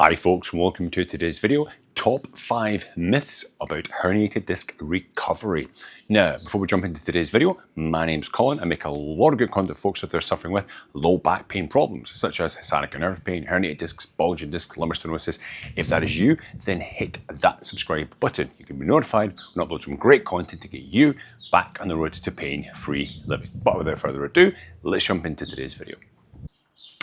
Hi folks, welcome to today's video. Top 5 myths about herniated disc recovery. Now, before we jump into today's video, my name's Colin. I make a lot of good content for folks if they're suffering with low back pain problems, such as sciatica nerve pain, herniated discs, bulging discs, lumbar stenosis. If that is you, then hit that subscribe button. You can be notified when I upload some great content to get you back on the road to pain-free living. But without further ado, let's jump into today's video.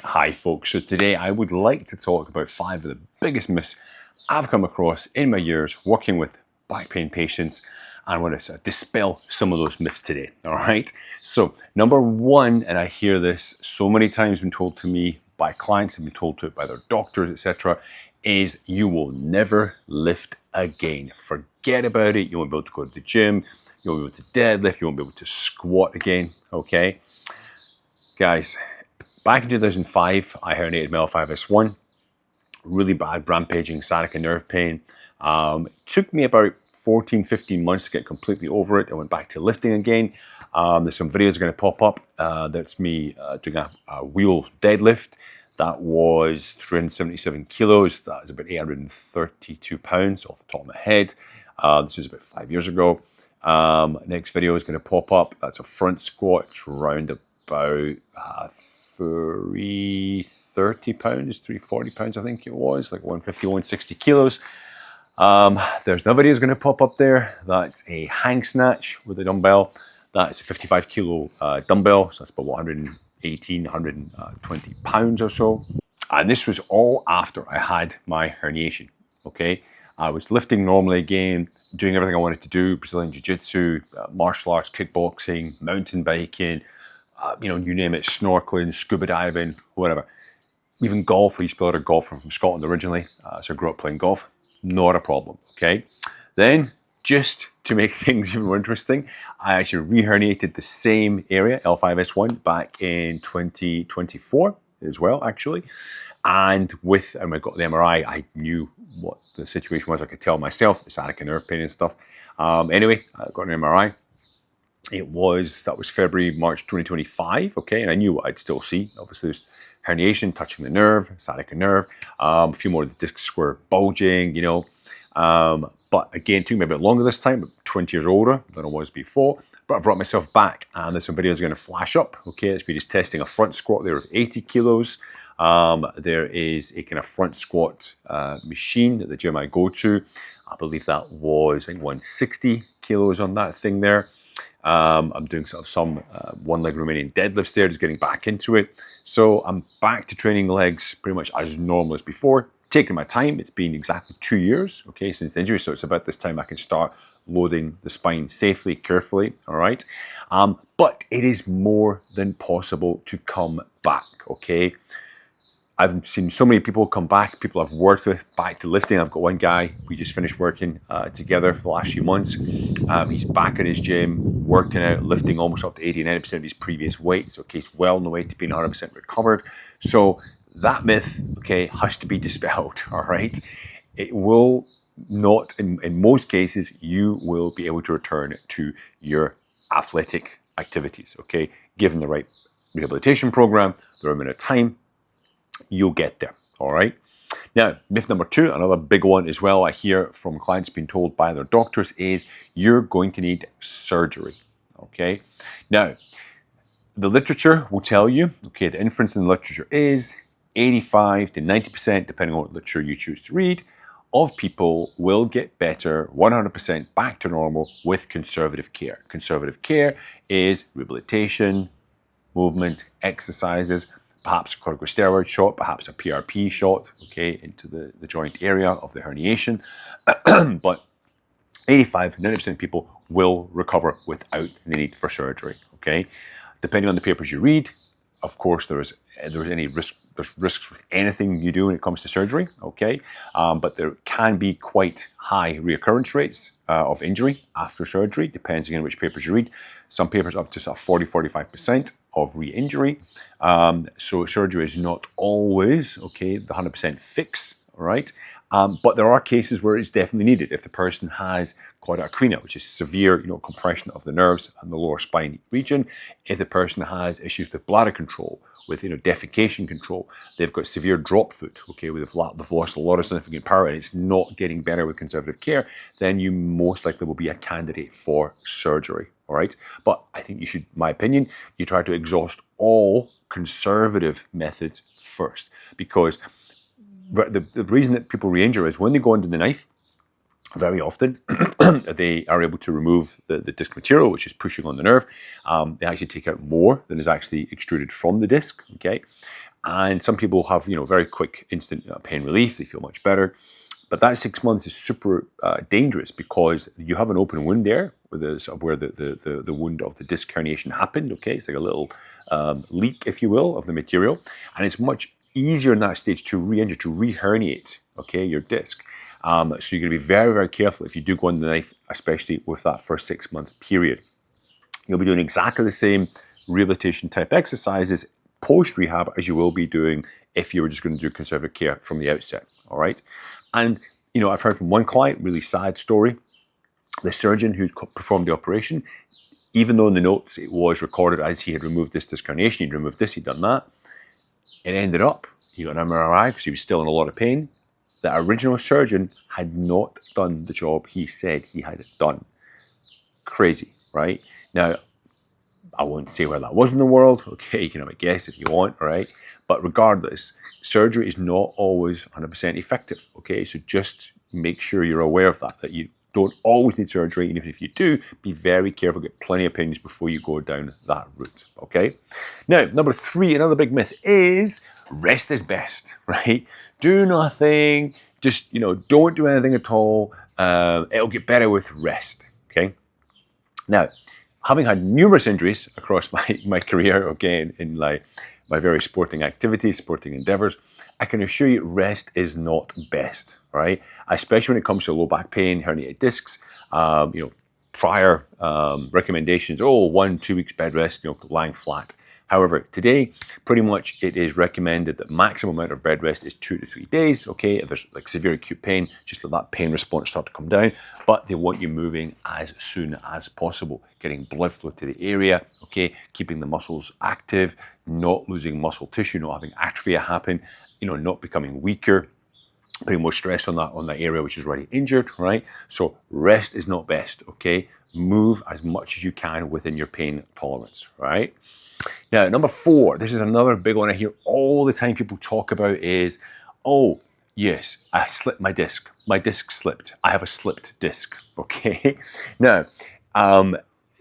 Hi folks, so today I would like to talk about 5 of the biggest myths I've come across in my years working with back pain patients, and I want to dispel some of those myths today, all right? So number 1, and I hear this so many times been told to me by clients and been told to it by their doctors, etc., is you will never lift again. Forget about it. You won't be able to go to the gym, you won't be able to deadlift, you won't be able to squat again, okay? Guys, back in 2005, I herniated my L5S1, really bad rampaging sciatica nerve pain. It took me about 14, 15 months to get completely over it. I went back to lifting again. There's some videos going to pop up. That's me doing a wheel deadlift. That was 377 kilos. That was about 832 pounds off the top of my head. This is about 5 years ago. Next video is going to pop up. That's a front squat. It's around about 330 pounds, 340 pounds, I think it was, like 150, 160 kilos. There's another video is going to pop up there. That's a hang snatch with a dumbbell. That's a 55 kilo dumbbell, so that's about 118, 120 pounds or so. And this was all after I had my herniation, okay? I was lifting normally again, doing everything I wanted to do, Brazilian Jiu-Jitsu, martial arts, kickboxing, mountain biking, you name it, snorkeling, scuba diving, whatever. Even golf. I used to be a golfer from Scotland originally, so I grew up playing golf. Not a problem, okay? Then, just to make things even more interesting, I actually re-herniated the same area, L5S1, back in 2024 as well, actually. And when I got the MRI, I knew what the situation was. I could tell myself, the sciatica nerve pain and stuff. Anyway, I got an MRI. That was February, March 2025, okay, and I knew what I'd still see. Obviously, there's herniation touching the nerve, sciatica nerve, a few more of the discs were bulging, but again, it took me a bit longer this time, 20 years older than I was before, but I brought myself back, and there's some videos going to flash up, okay. It's me just testing a front squat there with 80 kilos. There is a kind of front squat machine at the gym I go to. I believe that was, 160 kilos on that thing there. I'm doing some one leg Romanian deadlifts there, just getting back into it. So I'm back to training legs pretty much as normal as before, taking my time. It's been exactly 2 years, okay, since the injury. So it's about this time I can start loading the spine safely, carefully, all right? But it is more than possible to come back, okay? I've seen so many people come back, people I've worked with, back to lifting. I've got one guy, we just finished working together for the last few months. He's back in his gym, working out, lifting almost up to 80 and 90% of his previous weights. Okay, he's well on the way to being 100% recovered. So that myth, okay, has to be dispelled, all right? It will not, in most cases, you will be able to return to your athletic activities, okay? Given the right rehabilitation program, the right amount of time, you'll get there, all right? Now, myth number 2, another big one as well, I hear from clients being told by their doctors, is you're going to need surgery, okay? Now, the literature will tell you, okay, the inference in the literature is 85 to 90%, depending on what literature you choose to read, of people will get better 100% back to normal with conservative care. Conservative care is rehabilitation, movement, exercises, perhaps a corticosteroid shot, perhaps a PRP shot, okay, into the joint area of the herniation. But 85, 90% of people will recover without the need for surgery, okay? Depending on the papers you read, of course, there's risks with anything you do when it comes to surgery, okay? But there can be quite high reoccurrence rates of injury after surgery, depending on which papers you read. Some papers up to 40, 45% of re-injury. So surgery is not always, okay, the 100% fix, all right? But there are cases where it's definitely needed. If the person has cauda equina, which is severe, compression of the nerves and the lower spine region. If the person has issues with bladder control, with defecation control. They've got severe drop foot, okay, they've lost a lot of significant power and it's not getting better with conservative care, then you most likely will be a candidate for surgery, all right? But I think you should, my opinion, you try to exhaust all conservative methods first, because the reason that people re-injure is when they go under the knife, very often they are able to remove the disc material, which is pushing on the nerve. They actually take out more than is actually extruded from the disc, okay? And some people have, very quick, instant pain relief. They feel much better. But that 6 months is super dangerous because you have an open wound there where the wound of the disc herniation happened, okay? It's like a little leak, if you will, of the material. And it's much easier in that stage to re-injure, to re-herniate, okay, your disc. So you're going to be very, very careful if you do go under the knife, especially with that first 6 month period. You'll be doing exactly the same rehabilitation type exercises post-rehab as you will be doing if you were just going to do conservative care from the outset, all right? And, I've heard from one client, really sad story, the surgeon who performed the operation, even though in the notes it was recorded as he had removed this disc herniation, he'd removed this, he'd done that, it ended up, he got an MRI because he was still in a lot of pain. The original surgeon had not done the job he said he had done. Crazy, right? Now, I won't say where that was in the world. Okay, you can have a guess if you want, right? But regardless, surgery is not always 100% effective, okay? So just make sure you're aware of that you don't always need surgery. And if you do, be very careful, get plenty of opinions before you go down that route, okay? Now, number 3, another big myth is rest is best, right? Do nothing, just, don't do anything at all. It'll get better with rest, okay? Now, having had numerous injuries across my career, okay, in my various sporting activities, sporting endeavors, I can assure you rest is not best, right? Especially when it comes to low back pain, herniated discs, prior recommendations, 1-2 weeks bed rest, lying flat. However, today, pretty much it is recommended that maximum amount of bed rest is 2 to 3 days, okay? If there's like severe acute pain, just let that pain response start to come down, but they want you moving as soon as possible, getting blood flow to the area, okay? Keeping the muscles active, not losing muscle tissue, not having atrophy happen, not becoming weaker, putting more stress on that area which is already injured, right? So rest is not best, okay? Move as much as you can within your pain tolerance, right? Now, number 4, this is another big one I hear all the time people talk about is, oh, yes, I slipped my disc. My disc slipped. I have a slipped disc, okay? Now,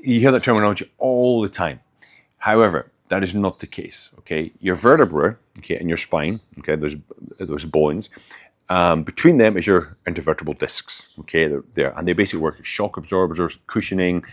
you hear that terminology all the time. However, that is not the case, okay? Your vertebrae, okay, and your spine, okay, those bones, between them is your intervertebral discs, okay? They're there, and they basically work as shock absorbers, cushioning.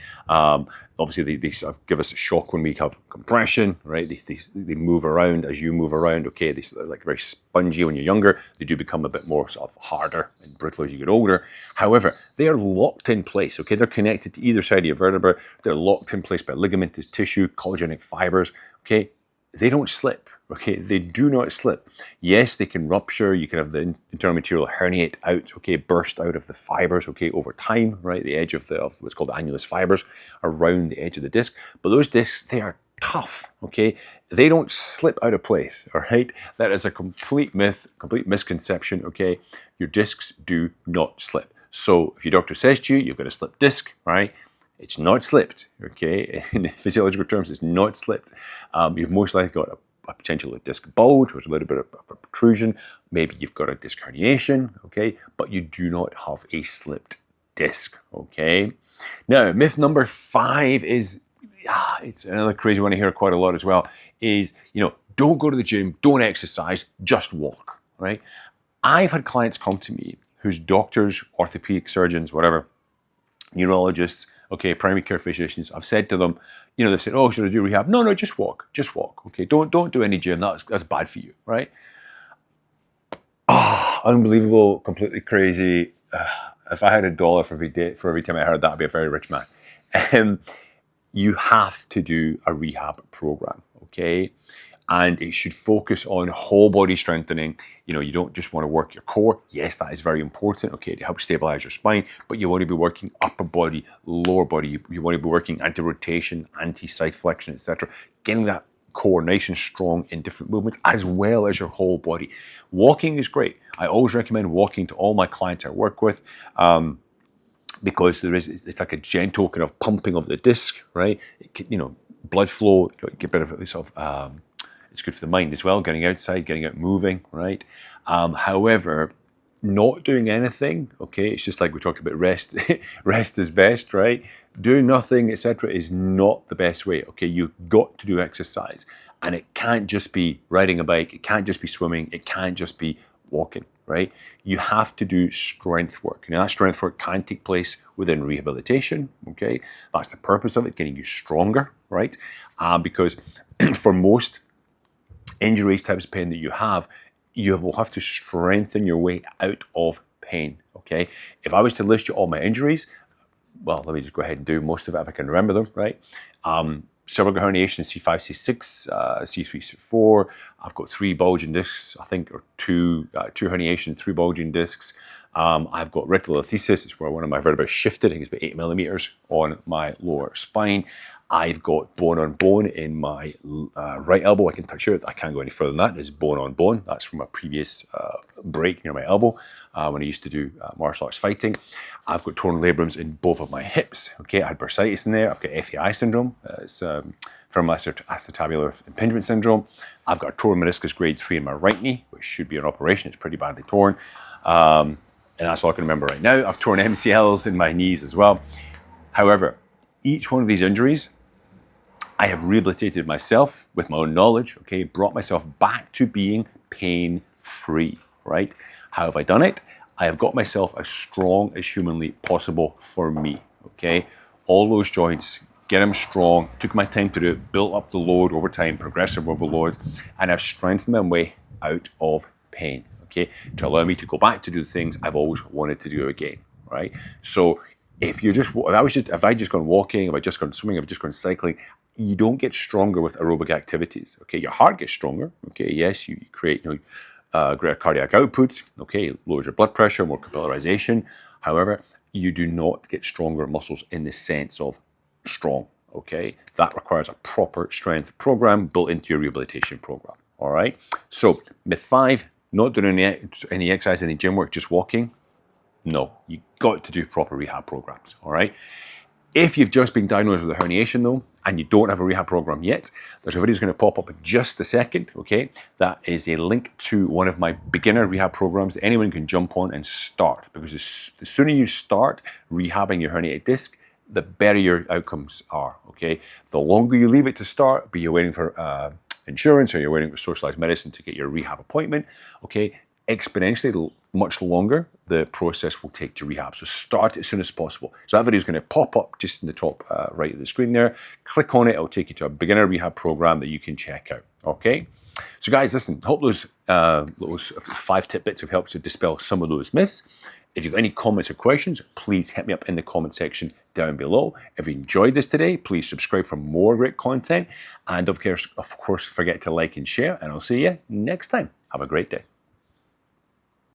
Obviously, they sort of give us a shock when we have compression, right? They move around as you move around, okay? They're like very spongy when you're younger. They do become a bit more sort of harder and brittle as you get older. However, they are locked in place, okay? They're connected to either side of your vertebra. They're locked in place by ligamentous tissue, collagenous fibers, okay? They don't slip, okay? They do not slip. Yes, they can rupture. You can have the internal material herniate out, okay? Burst out of the fibers, okay? Over time, right? The edge of what's called annulus fibers around the edge of the disc. But those discs, they are tough, okay? They don't slip out of place, all right? That is a complete myth, complete misconception, okay? Your discs do not slip. So if your doctor says to you, you've got a slipped disc, right? It's not slipped, okay? In physiological terms, it's not slipped. You've most likely got a potential disc bulge, or a little bit of a protrusion. Maybe you've got a disc herniation, okay? But you do not have a slipped disc, okay? Now, myth number 5 is, it's another crazy one I hear quite a lot as well, is, don't go to the gym, don't exercise, just walk, right? I've had clients come to me whose doctors, orthopedic surgeons, whatever, neurologists, okay, primary care physicians, I've said to them, they've said, oh, should I do rehab? No, just walk, okay? Don't do any gym, that's bad for you, right? Unbelievable, completely crazy. If I had $1 for every time I heard that, I'd be a very rich man. You have to do a rehab program, okay? And it should focus on whole body strengthening. You don't just want to work your core. Yes, that is very important, okay, to help stabilize your spine, but you want to be working upper body, lower body. You want to be working anti-rotation, anti-side flexion, etc. Getting that core nice and strong in different movements, as well as your whole body. Walking is great. I always recommend walking to all my clients I work with, because it's like a gentle kind of pumping of the disc, right? Blood flow, get rid of it sort of, it's good for the mind as well, getting outside, getting out moving, right? However, not doing anything, okay, it's just like we talked about rest, rest is best, right? Doing nothing, etc., is not the best way, okay? You've got to do exercise, and it can't just be riding a bike, it can't just be swimming, it can't just be walking, right? You have to do strength work. Now, that strength work can take place within rehabilitation, okay? That's the purpose of it, getting you stronger, right? Because for most injuries, types of pain that you will have to strengthen your way out of pain, okay? If I was to list you all my injuries, well, let me just go ahead and do most of it if I can remember them, right? Cervical herniation, C5, C6, C3, C4. I've got 3 bulging discs, I think, or two herniations, 3 bulging discs. I've got reticulothesis, it's where one of my vertebrae shifted. I think it's about 8 millimeters on my lower spine. I've got bone on bone in my right elbow. I can touch it. I can't go any further than that. It's bone on bone. That's from a previous break near my elbow when I used to do martial arts fighting. I've got torn labrums in both of my hips. Okay, I had bursitis in there. I've got FAI syndrome. It's from acetabular impingement syndrome. I've got a torn meniscus grade 3 in my right knee, which should be an operation. It's pretty badly torn. And that's all I can remember right now. I've torn MCLs in my knees as well. However, each one of these injuries, I have rehabilitated myself with my own knowledge, okay, brought myself back to being pain-free, right? How have I done it? I have got myself as strong as humanly possible for me, okay? All those joints, get them strong, took my time to do it, built up the load over time, progressive overload, and I've strengthened my way out of pain, okay, to allow me to go back to do the things I've always wanted to do again, right? So if I just gone walking, if I just gone swimming, if I just gone cycling, you don't get stronger with aerobic activities, okay? Your heart gets stronger, okay? Yes, you create greater cardiac output, okay? Lowers your blood pressure, more capillarization. However, you do not get stronger muscles in the sense of strong, okay? That requires a proper strength program built into your rehabilitation program, all right? So myth 5, not doing any exercise, any gym work, just walking. No, you got to do proper rehab programs, all right? If you've just been diagnosed with a herniation though, and you don't have a rehab program yet, there's a video that's going to pop up in just a second, okay? That is a link to one of my beginner rehab programs that anyone can jump on and start, because the sooner you start rehabbing your herniated disc, the better your outcomes are, okay? The longer you leave it to start, be you waiting for insurance or you're waiting for socialized medicine to get your rehab appointment, okay? Exponentially much longer the process will take to rehab. So start as soon as possible. So that video is going to pop up just in the top right of the screen there. Click on it, it'll take you to a beginner rehab program that you can check out, okay? So guys, listen, hope those 5 tidbits have helped to dispel some of those myths. If you've got any comments or questions, please hit me up in the comment section down below. If you enjoyed this today, please subscribe for more great content. And of course, forget to like and share, and I'll see you next time. Have a great day.